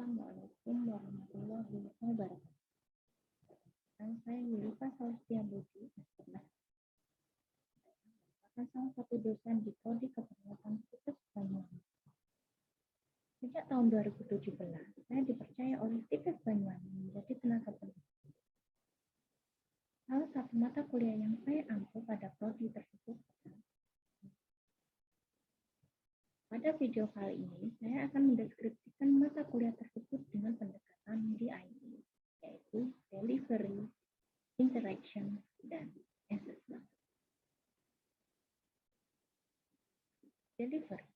Assalamualaikum warahmatullahi wabarakatuh. Nama saya Yulika Saustia Budi, merupakan salah satu dosen di Prodi Keperawatan Khusus Banyuwangi. Sejak tahun 2017, saya dipercaya oleh Stikes Banyuwangi menjadi tenaga pendidik. Salah satu mata kuliah yang saya ampu pada prodi tersebut adalah pada video kali ini, saya akan mendeskripsikan mata kuliah tersebut dengan pendekatan DIE, yaitu Delivery, Interaction, dan Assessment. Delivery.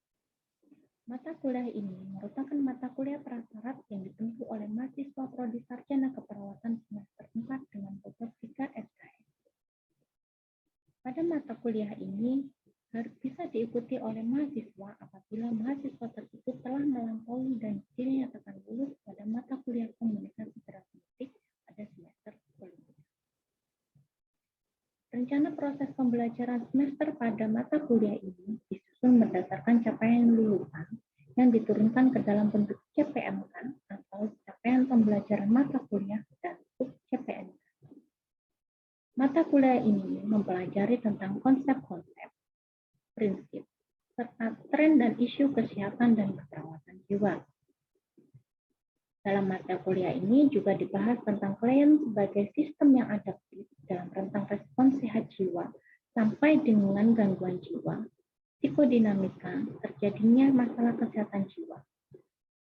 Mata kuliah ini merupakan mata kuliah prasyarat yang ditempuh oleh mahasiswa Prodi Sarjana Keperawatan semester 4 dengan bobot 3 SKS. Pada mata kuliah ini, bisa diikuti oleh mahasiswa apabila mahasiswa tersebut telah melampaui dan dinyatakan lulus pada mata kuliah komunikasi terapeutik pada semester sebelumnya. Rencana proses pembelajaran semester pada mata kuliah ini disusun berdasarkan capaian lulusan yang diturunkan ke dalam bentuk CPMK atau capaian pembelajaran mata kuliah dan sub-CPMK. Mata kuliah ini mempelajari tentang konsep-konsep, prinsip, serta tren dan isu kesehatan dan keperawatan jiwa. Dalam mata kuliah ini juga dibahas tentang klien sebagai sistem yang adaptif dalam rentang respons sehat jiwa sampai dengan gangguan jiwa, psikodinamika, terjadinya masalah kesehatan jiwa.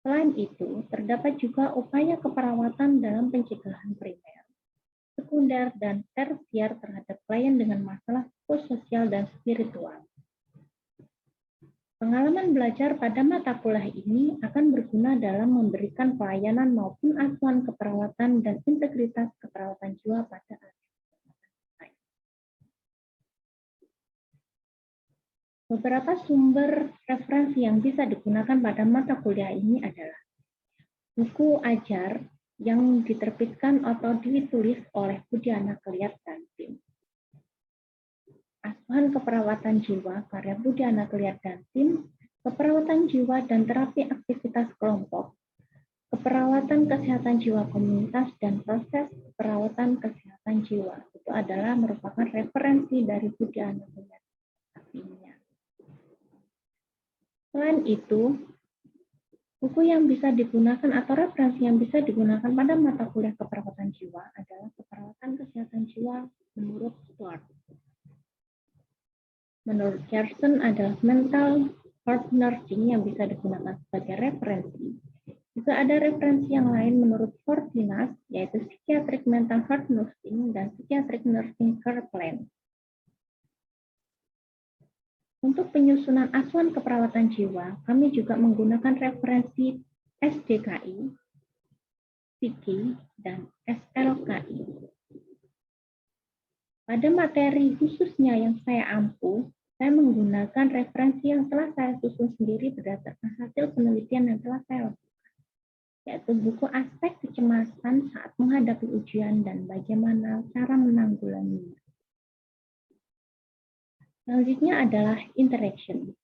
Selain itu, terdapat juga upaya keperawatan dalam pencegahan primer, sekunder, dan tersier terhadap klien dengan masalah psikososial dan spiritual. Pengalaman belajar pada mata kuliah ini akan berguna dalam memberikan pelayanan maupun asuhan keperawatan dan integritas keperawatan jiwa pada anak. Beberapa sumber referensi yang bisa digunakan pada mata kuliah ini adalah buku ajar yang diterbitkan atau ditulis oleh Budiana Kliat dan tim. Asuhan keperawatan jiwa karya Budiana Kliat dan tim, keperawatan jiwa dan terapi aktivitas kelompok, keperawatan kesehatan jiwa komunitas dan proses perawatan kesehatan jiwa. Itu adalah merupakan referensi dari Budiana Kliat dan timnya. Selain itu, buku yang bisa digunakan atau referensi yang bisa digunakan pada mata kuliah keperawatan jiwa adalah keperawatan kesehatan jiwa menurut Stuart. Menurut Gerson adalah mental health nursing yang bisa digunakan sebagai referensi. Juga ada referensi yang lain menurut Fortinas, yaitu psychiatric mental health nursing dan psychiatric nursing care plan. Untuk penyusunan asuhan keperawatan jiwa, kami juga menggunakan referensi SDKI, PSIKI, dan SLKI. Pada materi khususnya yang saya ampu, saya menggunakan referensi yang telah saya susun sendiri berdasarkan hasil penelitian yang telah saya lakukan, yaitu buku aspek kecemasan saat menghadapi ujian dan bagaimana cara menanggulanginya. Selanjutnya adalah interaction.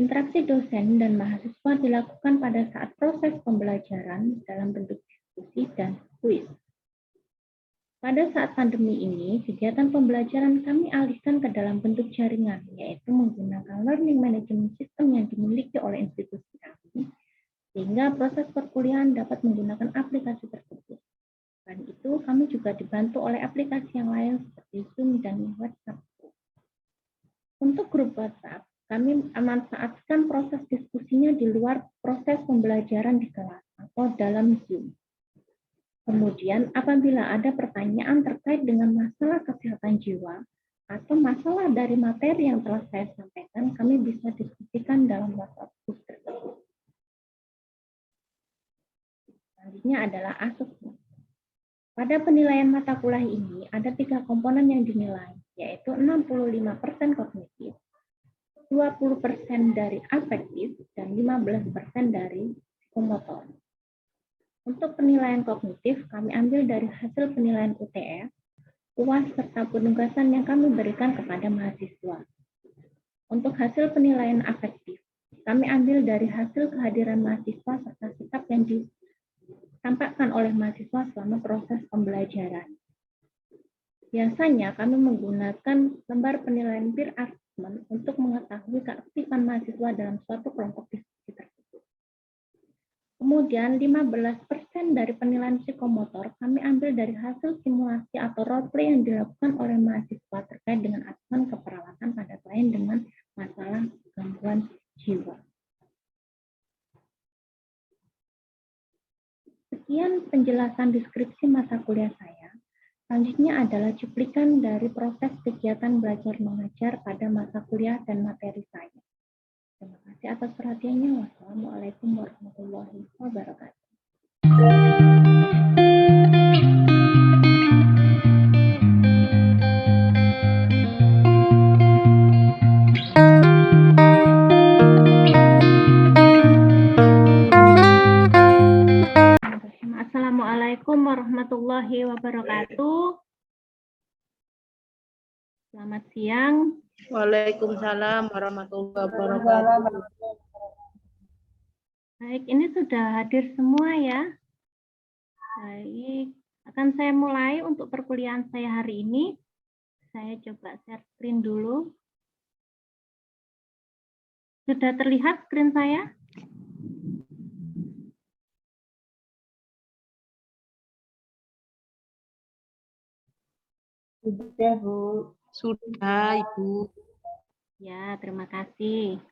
Interaksi dosen dan mahasiswa dilakukan pada saat proses pembelajaran dalam bentuk diskusi dan kuis. Pada saat pandemi ini, kegiatan pembelajaran kami alihkan ke dalam bentuk jaringan, yaitu menggunakan learning management system yang dimiliki oleh institusi kami, sehingga proses perkuliahan dapat menggunakan aplikasi tersebut. Selain itu, kami juga dibantu oleh aplikasi yang lain seperti Zoom dan WhatsApp. Untuk grup WhatsApp, kami memanfaatkan proses diskusinya di luar proses pembelajaran di kelas atau dalam Zoom. Kemudian, apabila ada pertanyaan terkait dengan masalah kesehatan jiwa atau masalah dari materi yang telah saya sampaikan, kami bisa diskusikan dalam WhatsApp group tersebut. Selanjutnya adalah asesmen. Pada penilaian mata kuliah ini, ada 3 komponen yang dinilai, yaitu 65% kognitif, 20% dari afektif, dan 15% dari psikomotor. Untuk penilaian kognitif, kami ambil dari hasil penilaian UTS, UAS, serta penugasan yang kami berikan kepada mahasiswa. Untuk hasil penilaian afektif, kami ambil dari hasil kehadiran mahasiswa serta sikap yang ditampakkan oleh mahasiswa selama proses pembelajaran. Biasanya kami menggunakan lembar penilaian peer assessment untuk mengetahui keaktifan mahasiswa dalam suatu kelompok diskusi tersebut. Kemudian 15% dari penilaian psikomotor kami ambil dari hasil simulasi atau role play yang dilakukan oleh mahasiswa terkait dengan asuhan keperawatan pada klien dengan masalah gangguan jiwa. Sekian penjelasan deskripsi masa kuliah saya. Selanjutnya adalah cuplikan dari proses kegiatan belajar mengajar pada masa kuliah dan materi saya. Terima kasih atas perhatiannya. Wassalamualaikum warahmatullahi wabarakatuh. Assalamualaikum warahmatullahi wabarakatuh. Selamat siang. Waalaikumsalam warahmatullahi wabarakatuh. Baik, ini sudah hadir semua ya. Baik, akan saya mulai untuk perkuliahan saya hari ini. Saya coba share screen dulu. Sudah terlihat screen saya? Sudah, Bu. Sudah, Ibu. Ya, terima kasih.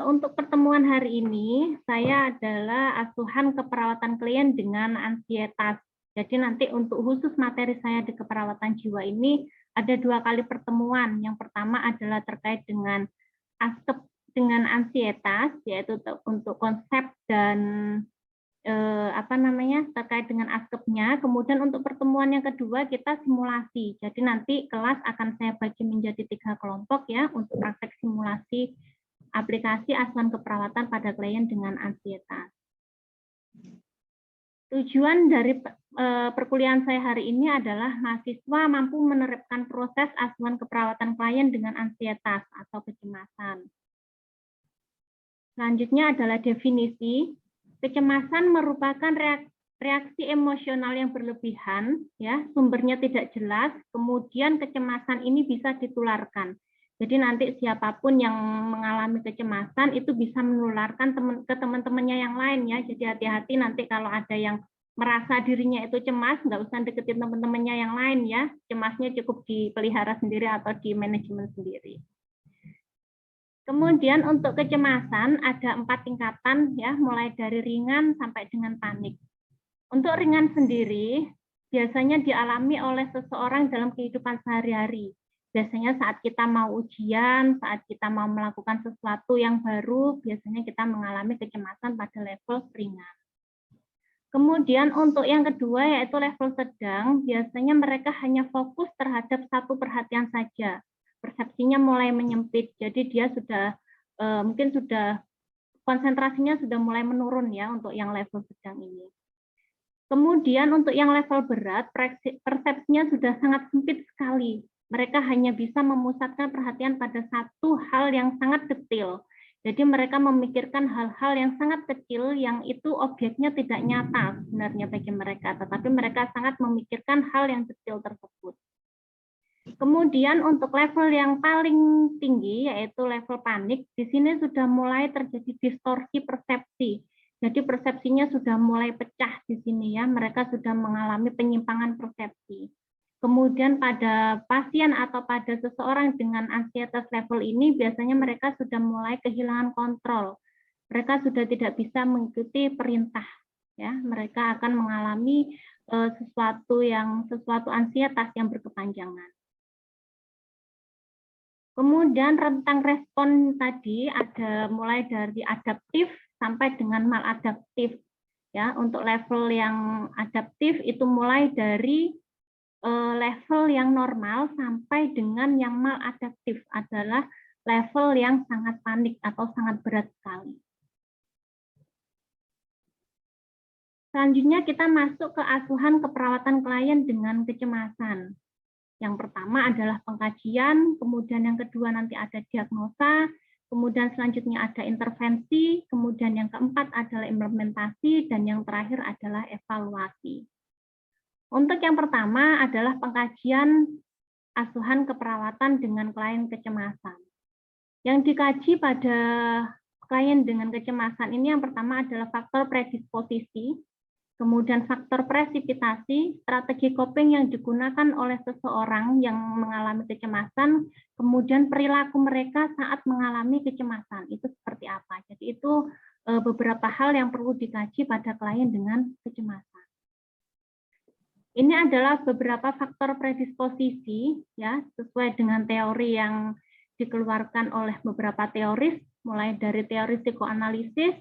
Untuk pertemuan hari ini, saya adalah asuhan keperawatan klien dengan ansietas. Jadi nanti untuk khusus materi saya di keperawatan jiwa ini ada 2 kali pertemuan. Yang pertama adalah terkait dengan ansietas, yaitu untuk konsep dan terkait dengan askepnya. Kemudian untuk pertemuan yang kedua kita simulasi. Jadi nanti kelas akan saya bagi menjadi 3 kelompok ya untuk praktek simulasi aplikasi asuhan keperawatan pada klien dengan ansietas. Tujuan dari perkuliahan saya hari ini adalah mahasiswa mampu menerapkan proses asuhan keperawatan klien dengan ansietas atau kecemasan. Selanjutnya adalah definisi. Kecemasan merupakan reaksi emosional yang berlebihan, ya, sumbernya tidak jelas, kemudian kecemasan ini bisa ditularkan. Jadi nanti siapapun yang mengalami kecemasan itu bisa menularkan ke teman-temannya yang lain ya. Jadi hati-hati nanti kalau ada yang merasa dirinya itu cemas, nggak usah deketin teman-temannya yang lain ya. Cemasnya cukup dipelihara sendiri atau di manajemen sendiri. Kemudian untuk kecemasan ada 4 tingkatan ya, mulai dari ringan sampai dengan panik. Untuk ringan sendiri biasanya dialami oleh seseorang dalam kehidupan sehari-hari. Biasanya saat kita mau ujian, saat kita mau melakukan sesuatu yang baru, biasanya kita mengalami kecemasan pada level ringan. Kemudian untuk yang kedua yaitu level sedang, biasanya mereka hanya fokus terhadap satu perhatian saja. Persepsinya mulai menyempit, jadi dia sudah mungkin sudah konsentrasinya sudah mulai menurun ya untuk yang level sedang ini. Kemudian untuk yang level berat, persepsinya sudah sangat sempit sekali. Mereka hanya bisa memusatkan perhatian pada satu hal yang sangat detail. Jadi mereka memikirkan hal-hal yang sangat kecil yang itu objeknya tidak nyata sebenarnya bagi mereka, tetapi mereka sangat memikirkan hal yang kecil tersebut. Kemudian untuk level yang paling tinggi yaitu level panik, di sini sudah mulai terjadi distorsi persepsi. Jadi persepsinya sudah mulai pecah di sini ya, mereka sudah mengalami penyimpangan persepsi. Kemudian pada pasien atau pada seseorang dengan ansietas level ini biasanya mereka sudah mulai kehilangan kontrol. Mereka sudah tidak bisa mengikuti perintah ya, mereka akan mengalami sesuatu ansietas yang berkepanjangan. Kemudian rentang respon tadi ada mulai dari adaptif sampai dengan maladaptif. Ya, untuk level yang adaptif itu mulai dari level yang normal sampai dengan yang maladaptif adalah level yang sangat panik atau sangat berat sekali. Selanjutnya kita masuk ke asuhan keperawatan klien dengan kecemasan. Yang pertama adalah pengkajian, kemudian yang kedua nanti ada diagnosa, kemudian selanjutnya ada intervensi, kemudian yang keempat adalah implementasi, dan yang terakhir adalah evaluasi. Untuk yang pertama adalah pengkajian asuhan keperawatan dengan klien kecemasan. Yang dikaji pada klien dengan kecemasan ini yang pertama adalah faktor predisposisi, kemudian faktor presipitasi, strategi coping yang digunakan oleh seseorang yang mengalami kecemasan, kemudian perilaku mereka saat mengalami kecemasan, itu seperti apa. Jadi itu beberapa hal yang perlu dikaji pada klien dengan kecemasan. Ini adalah beberapa faktor predisposisi, ya, sesuai dengan teori yang dikeluarkan oleh beberapa teoris, mulai dari teori psikoanalisis,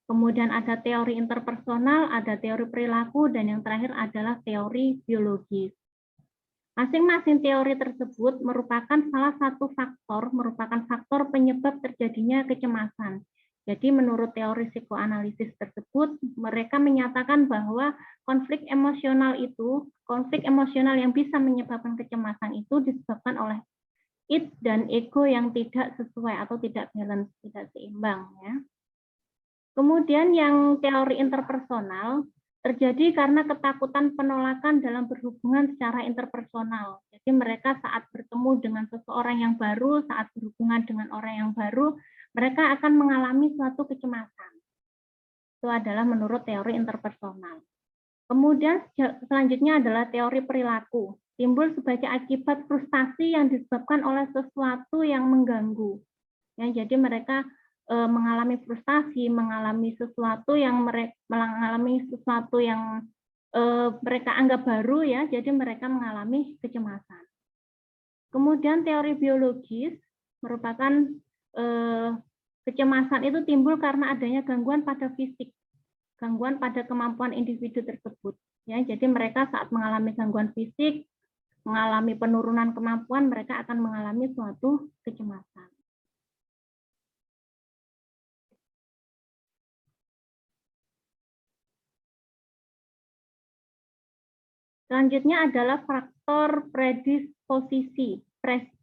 kemudian ada teori interpersonal, ada teori perilaku, dan yang terakhir adalah teori biologis. Masing-masing teori tersebut merupakan salah satu faktor, merupakan faktor penyebab terjadinya kecemasan. Jadi menurut teori psikoanalisis tersebut, mereka menyatakan bahwa konflik emosional yang bisa menyebabkan kecemasan itu disebabkan oleh id dan ego yang tidak sesuai atau tidak balance, tidak seimbang, ya. Kemudian yang teori interpersonal terjadi karena ketakutan penolakan dalam berhubungan secara interpersonal. Jadi mereka saat bertemu dengan seseorang yang baru, saat berhubungan dengan orang yang baru, mereka akan mengalami suatu kecemasan. Itu adalah menurut teori interpersonal. Kemudian selanjutnya adalah teori perilaku. Timbul sebagai akibat frustasi yang disebabkan oleh sesuatu yang mengganggu. Ya, jadi mereka mengalami frustasi, mengalami sesuatu yang mereka anggap baru, ya. Jadi mereka mengalami kecemasan. Kemudian teori biologis merupakan kecemasan itu timbul karena adanya gangguan pada fisik, gangguan pada kemampuan individu tersebut. Ya, jadi mereka saat mengalami gangguan fisik, mengalami penurunan kemampuan, mereka akan mengalami suatu kecemasan. Selanjutnya adalah faktor predisposisi,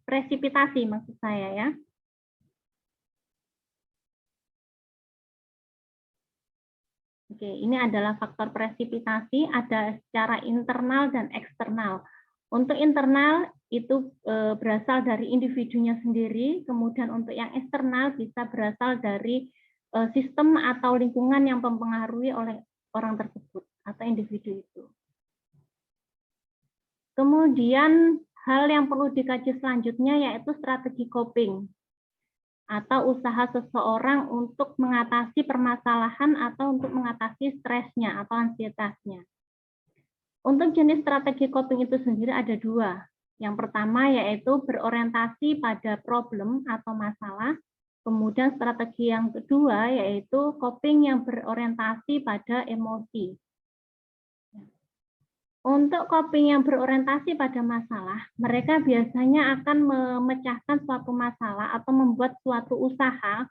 presipitasi maksud saya, ya. Oke, ini adalah faktor presipitasi, ada secara internal dan eksternal. Untuk internal itu berasal dari individunya sendiri, kemudian untuk yang eksternal bisa berasal dari sistem atau lingkungan yang mempengaruhi oleh orang tersebut atau individu itu. Kemudian hal yang perlu dikaji selanjutnya yaitu strategi coping atau usaha seseorang untuk mengatasi permasalahan atau untuk mengatasi stresnya atau ansietasnya. Untuk jenis strategi coping itu sendiri ada dua. Yang pertama yaitu berorientasi pada problem atau masalah. Kemudian strategi yang kedua yaitu coping yang berorientasi pada emosi. Untuk coping yang berorientasi pada masalah, mereka biasanya akan memecahkan suatu masalah atau membuat suatu usaha.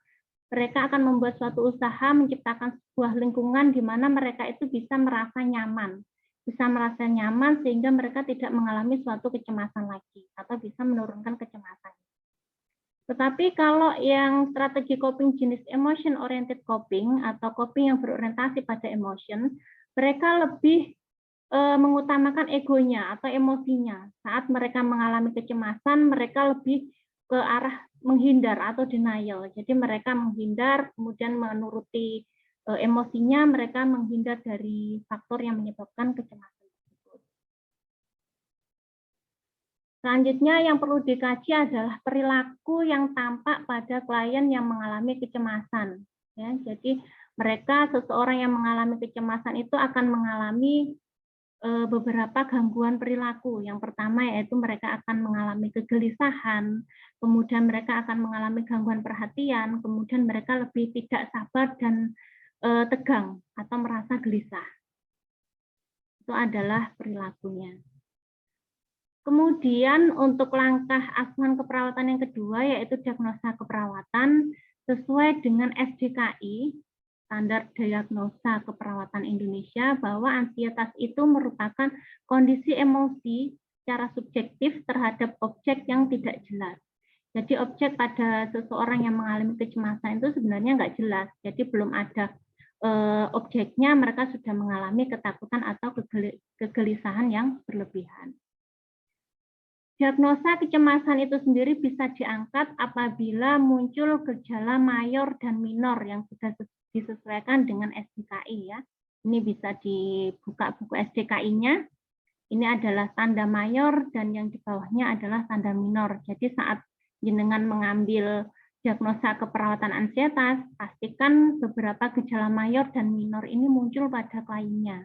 Mereka akan membuat suatu usaha menciptakan sebuah lingkungan di mana mereka itu bisa merasa nyaman. Bisa merasa nyaman sehingga mereka tidak mengalami suatu kecemasan lagi atau bisa menurunkan kecemasan. Tetapi kalau yang strategi coping jenis emotion oriented coping atau coping yang berorientasi pada emotion, mereka lebih mengutamakan egonya atau emosinya. Saat mereka mengalami kecemasan, mereka lebih ke arah menghindar atau denial. Jadi mereka menghindar, kemudian menuruti emosinya, mereka menghindar dari faktor yang menyebabkan kecemasan tersebut. Selanjutnya yang perlu dikaji adalah perilaku yang tampak pada klien yang mengalami kecemasan. Ya, jadi mereka, seseorang yang mengalami kecemasan itu akan mengalami beberapa gangguan perilaku. Yang pertama yaitu mereka akan mengalami kegelisahan, kemudian mereka akan mengalami gangguan perhatian, kemudian mereka lebih tidak sabar dan tegang atau merasa gelisah. Itu adalah perilakunya. Kemudian untuk langkah asuhan keperawatan yang kedua yaitu diagnosa keperawatan sesuai dengan SDKI, Standar Diagnosa Keperawatan Indonesia, bahwa ansietas itu merupakan kondisi emosi secara subjektif terhadap objek yang tidak jelas. Jadi objek pada seseorang yang mengalami kecemasan itu sebenarnya nggak jelas. Jadi belum ada objeknya, mereka sudah mengalami ketakutan atau kegelisahan yang berlebihan. Diagnosa kecemasan itu sendiri bisa diangkat apabila muncul gejala mayor dan minor yang sudah disesuaikan dengan SDKI ya. Ini bisa dibuka buku SDKI-nya. Ini adalah tanda mayor dan yang di bawahnya adalah tanda minor. Jadi saat jenengan mengambil diagnosa keperawatan ansietas, pastikan beberapa gejala mayor dan minor ini muncul pada kliennya.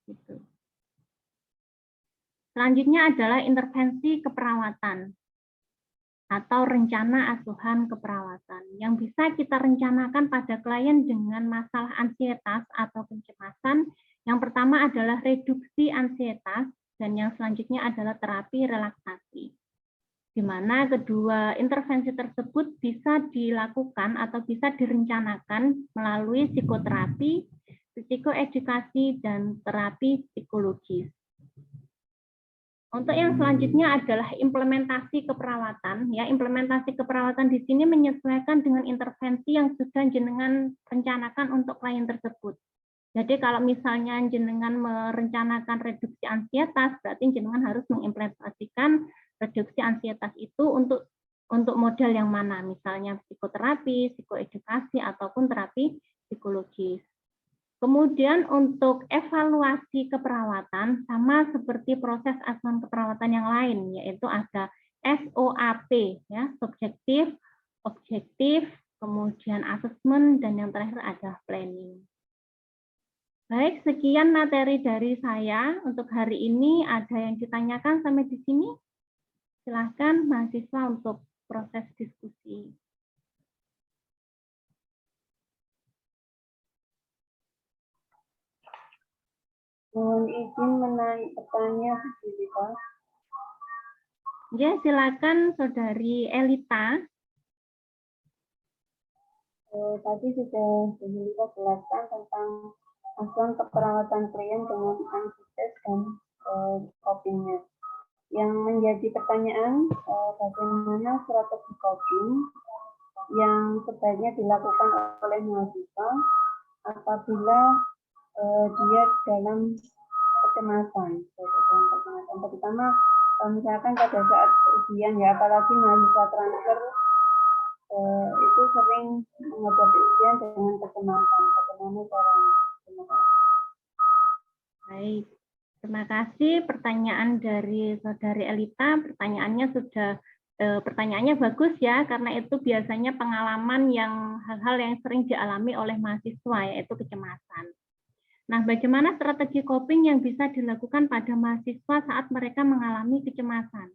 Gitu. Selanjutnya adalah intervensi keperawatan atau rencana asuhan keperawatan yang bisa kita rencanakan pada klien dengan masalah ansietas atau kecemasan. Yang pertama adalah reduksi ansietas dan yang selanjutnya adalah terapi relaksasi. Di mana kedua intervensi tersebut bisa dilakukan atau bisa direncanakan melalui psikoterapi, psikoedukasi, dan terapi psikologis. Untuk yang selanjutnya adalah implementasi keperawatan. Ya, implementasi keperawatan di sini menyesuaikan dengan intervensi yang sudah jenengan rencanakan untuk klien tersebut. Jadi kalau misalnya jenengan merencanakan reduksi ansietas, berarti jenengan harus mengimplementasikan reduksi ansietas itu untuk model yang mana, misalnya psikoterapi, psikoedukasi, ataupun terapi psikologis. Kemudian untuk evaluasi keperawatan sama seperti proses asuhan keperawatan yang lain, yaitu ada SOAP, ya, subjektif, objektif, kemudian assessment, dan yang terakhir ada planning. Baik, sekian materi dari saya untuk hari ini. Ada yang ditanyakan sampai di sini? Silahkan mahasiswa untuk proses diskusi. Mohon izin bertanya, Pak. Ya, silakan Saudari Elita. Tadi sudah Ibu jelaskan tentang asuhan keperawatan klien dengan antites dan copingnya. Yang menjadi pertanyaan, bagaimana strategi coping yang sebaiknya dilakukan oleh mahasiswa apabila dia dalam kecemasan. Terutama misalkan pada saat ujian, ya, apalagi mahasiswa transfer itu sering menghadapi ujian dengan kecemasan. Bagaimana caranya? Terima kasih. Baik, terima kasih pertanyaan dari Saudari Elita. Pertanyaannya bagus ya, karena itu biasanya pengalaman yang hal-hal yang sering dialami oleh mahasiswa, yaitu kecemasan. Nah, bagaimana strategi coping yang bisa dilakukan pada mahasiswa saat mereka mengalami kecemasan?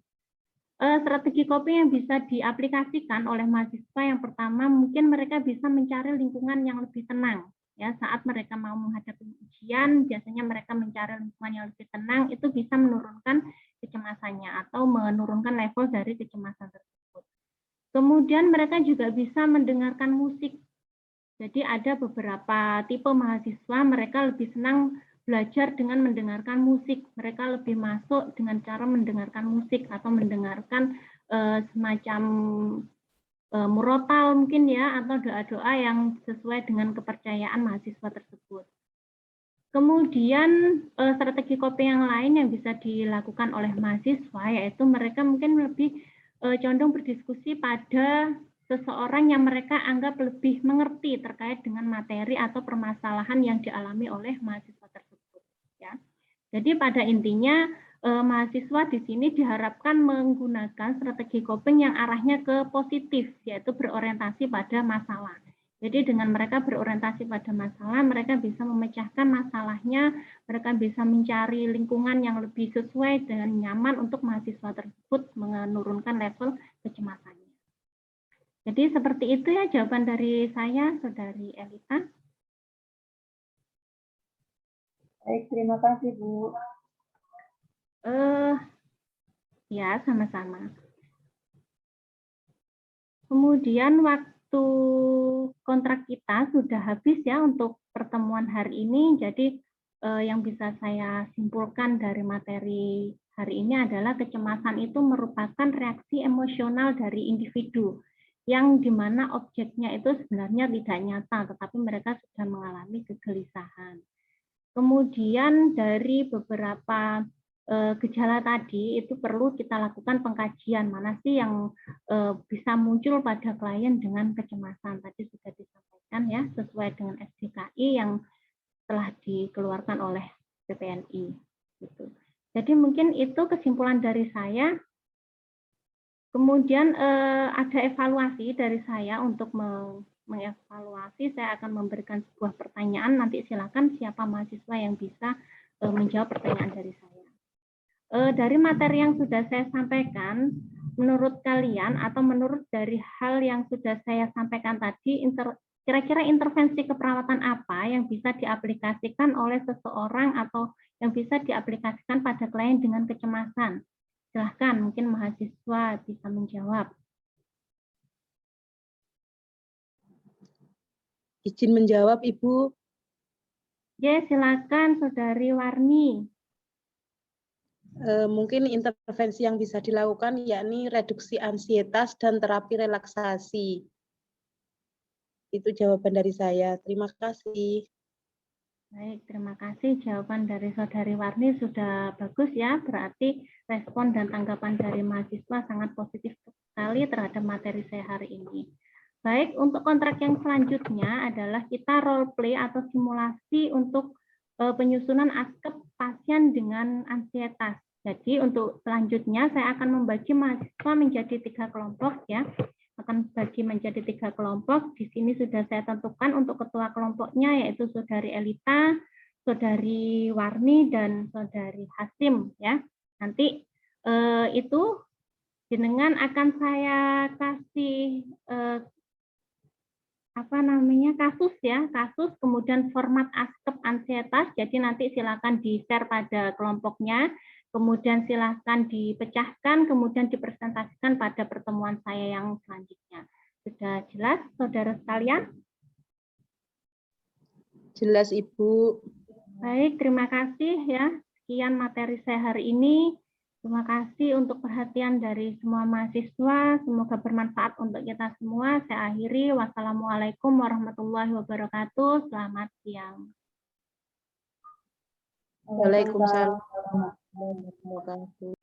Strategi coping yang bisa diaplikasikan oleh mahasiswa yang pertama, mungkin mereka bisa mencari lingkungan yang lebih tenang. Ya, saat mereka mau menghadapi ujian, biasanya mereka mencari lingkungan yang lebih tenang, itu bisa menurunkan kecemasannya atau menurunkan level dari kecemasan tersebut. Kemudian mereka juga bisa mendengarkan musik. Jadi ada beberapa tipe mahasiswa, mereka lebih senang belajar dengan mendengarkan musik. Mereka lebih masuk dengan cara mendengarkan musik atau mendengarkan semacam murotal mungkin ya, atau doa-doa yang sesuai dengan kepercayaan mahasiswa tersebut. Kemudian strategi coping yang lain yang bisa dilakukan oleh mahasiswa, yaitu mereka mungkin lebih condong berdiskusi pada seseorang yang mereka anggap lebih mengerti terkait dengan materi atau permasalahan yang dialami oleh mahasiswa tersebut. Ya. Jadi pada intinya mahasiswa di sini diharapkan menggunakan strategi coping yang arahnya ke positif, yaitu berorientasi pada masalah. Jadi dengan mereka berorientasi pada masalah, mereka bisa memecahkan masalahnya, mereka bisa mencari lingkungan yang lebih sesuai dan nyaman untuk mahasiswa tersebut menurunkan level kecemasannya. Jadi seperti itu ya jawaban dari saya, Saudari Elita. Baik, terima kasih, Bu. Ya, sama-sama. Kemudian waktu kontrak kita sudah habis ya untuk pertemuan hari ini. Jadi yang bisa saya simpulkan dari materi hari ini adalah kecemasan itu merupakan reaksi emosional dari individu yang dimana objeknya itu sebenarnya tidak nyata, tetapi mereka sudah mengalami kegelisahan. Kemudian dari beberapa gejala tadi itu perlu kita lakukan pengkajian mana sih yang bisa muncul pada klien dengan kecemasan. Tadi sudah disampaikan ya, sesuai dengan SDKI yang telah dikeluarkan oleh BPNI. Gitu. Jadi mungkin itu kesimpulan dari saya. Kemudian ada evaluasi dari saya untuk mengevaluasi. Saya akan memberikan sebuah pertanyaan. Nanti silakan siapa mahasiswa yang bisa menjawab pertanyaan dari saya. Dari materi yang sudah saya sampaikan, menurut kalian atau menurut dari hal yang sudah saya sampaikan tadi, kira-kira intervensi keperawatan apa yang bisa diaplikasikan oleh seseorang atau yang bisa diaplikasikan pada klien dengan kecemasan? Silahkan, mungkin mahasiswa bisa menjawab. Izin menjawab, Ibu. Ya, silakan Saudari Warni. Mungkin intervensi yang bisa dilakukan yakni reduksi ansietas dan terapi relaksasi. Itu jawaban dari saya. Terima kasih. Baik, terima kasih. Jawaban dari Saudari Warni sudah bagus ya. Berarti respon dan tanggapan dari mahasiswa sangat positif sekali terhadap materi saya hari ini. Baik, untuk kontrak yang selanjutnya adalah kita role play atau simulasi untuk penyusunan askep pasien dengan ansietas. Jadi untuk selanjutnya saya akan membagi mahasiswa menjadi 3 kelompok ya. Akan bagi menjadi 3 kelompok. Di sini sudah saya tentukan untuk ketua kelompoknya yaitu Saudari Elita, Saudari Warni dan Saudari Hasim ya. Nanti itu jenengan akan saya kasih kasus ya, kasus kemudian format askep ansietas. Jadi nanti silakan di-share pada kelompoknya, kemudian silakan dipecahkan, kemudian dipresentasikan pada pertemuan saya yang selanjutnya. Sudah jelas, saudara sekalian? Jelas, Ibu. Baik, terima kasih ya. Sekian materi saya hari ini. Terima kasih untuk perhatian dari semua mahasiswa. Semoga bermanfaat untuk kita semua. Saya akhiri. Wassalamualaikum warahmatullahi wabarakatuh. Selamat siang. Waalaikumsalam warahmatullahi wabarakatuh.